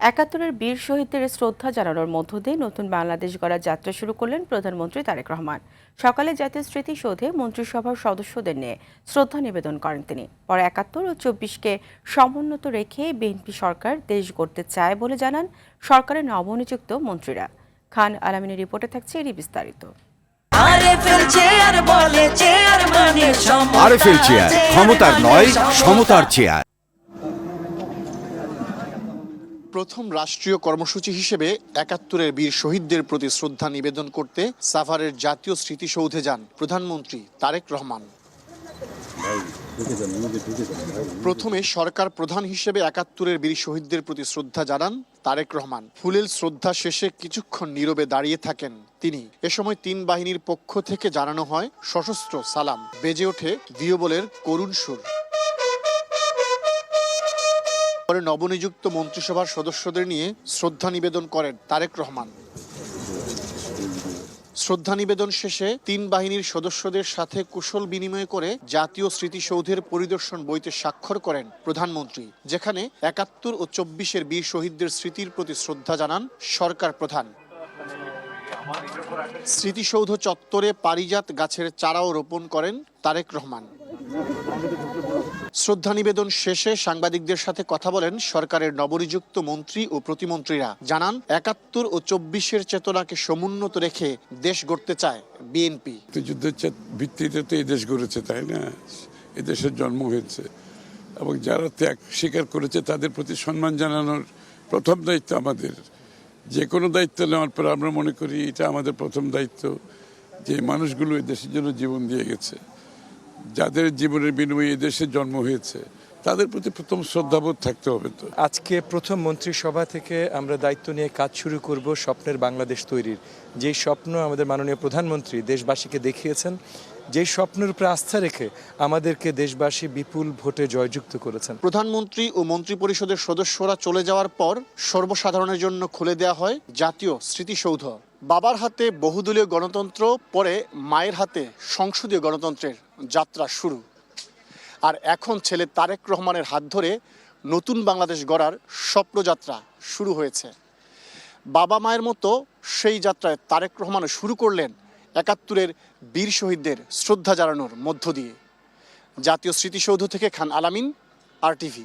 একাত্তরের বীর শহীদদের শ্রদ্ধা জানানোর মধ্য দিয়ে নতুন বাংলাদেশ গড়ার যাত্রা শুরু করলেন প্রধানমন্ত্রী তারেক রহমান। সকালে জাতীয় স্মৃতিসৌধে মন্ত্রিসভার সদস্যদের নিয়ে শ্রদ্ধা নিবেদন করেন তিনি। পরে ৭১ ও ২৪কে সমুন্নত রেখে বিএনপি সরকার দেশ গড়তে চায় বলে জানান সরকারের নবনিযুক্ত মন্ত্রীরা। খান আলামিনের রিপোর্টে থাকছে এরই বিস্তারিত। আরএফএল চেয়ার, ক্ষমতার নয়, সমতার চেয়ার। প্রথম রাষ্ট্রীয় কর্মসূচি হিসেবে একাত্তরের বীর শহীদদের প্রতি শ্রদ্ধা নিবেদন করতে সাভারের জাতীয় স্মৃতিসৌধে যান প্রধানমন্ত্রী তারেক রহমান। প্রথমে সরকার প্রধান হিসেবে একাত্তরের বীর শহীদদের প্রতি শ্রদ্ধা জানান তারেক রহমান। ফুলেল শ্রদ্ধা শেষে কিছুক্ষণ নীরবে দাঁড়িয়ে থাকেন তিনি। এ সময় তিন বাহিনীর পক্ষ থেকে জানানো হয় সশস্ত্র সালাম। বেজে ওঠে বিয়বলের করুণ সুর। পরে নবনিযুক্ত মন্ত্রিসভার সদস্যদের নিয়ে শ্রদ্ধা নিবেদন করেন তারেক রহমান। শ্রদ্ধা নিবেদন শেষে তিন বাহিনীর সদস্যদের সাথে কুশল বিনিময় করে জাতীয় স্মৃতিসৌধের পরিদর্শন বইতে স্বাক্ষর করেন প্রধানমন্ত্রী, যেখানে ৭১ ও ২৪-এর বীর শহীদদের স্মৃতির প্রতি শ্রদ্ধা জানান সরকার প্রধান। স্মৃতিসৌধ চত্বরে পারিজাত গাছের চারাও রোপণ করেন তারেক রহমান। শ্রদ্ধা নিবেদন শেষে সাংবাদিকদের সাথে কথা বলেন সরকারের নবনিযুক্ত মন্ত্রী ও প্রতিমন্ত্রীরা। জানান ৭১ ও ২৪-এর চেতনাকে সমুন্নত রেখে দেশ গড়তে চায় বিএনপি। যুদ্ধের ভিত্তিতে তো এই দেশ গড়েছে, তাই না? এই দেশের জন্ম হয়েছে এবং যারা ত্যাগ স্বীকার করেছে তাদের প্রতি সম্মান জানানোর প্রথম দায়িত্ব আমাদের। যে কোনো দায়িত্ব নেওয়ার পর আমরা মনে করি এটা আমাদের প্রথম দায়িত্ব, যে মানুষগুলো এই দেশের জন্য জীবন দিয়ে গেছে, যাদের জীবনের বিনিময়ে এই দেশে জন্ম হয়েছে, তাদের প্রতি প্রথম শ্রদ্ধাবোধ থাকতে হবে। তো আজকে প্রথম মন্ত্রিসভা থেকে আমরা দায়িত্ব নিয়ে কাজ শুরু করব স্বপ্নের বাংলাদেশ তৈরির। যেই স্বপ্ন আমাদের মাননীয় প্রধানমন্ত্রী দেশবাসীকে দেখিয়েছেন, যেই স্বপ্নের উপরে আস্থা রেখে আমাদেরকে দেশবাসী বিপুল ভোটে জয়যুক্ত করেছেন। প্রধানমন্ত্রী ও মন্ত্রিপরিষদের সদস্যরা চলে যাওয়ার পর সর্বসাধারণের জন্য খুলে দেওয়া হয় জাতীয় স্মৃতিসৌধ। বাবার হাতে বহুদলীয় গণতন্ত্র, পরে মায়ের হাতে সংসদীয় গণতন্ত্রের যাত্রা শুরু। আর এখন ছেলে তারেক রহমানের হাত ধরে নতুন বাংলাদেশ গড়ার স্বপ্নযাত্রা শুরু হয়েছে। বাবা মায়ের মতো সেই যাত্রায় তারেক রহমানও শুরু করলেন ৭১-এর বীর শহীদদের শ্রদ্ধা জানানোর মধ্য দিয়ে। জাতীয় স্মৃতিসৌধ থেকে খান আলামিন, RTV।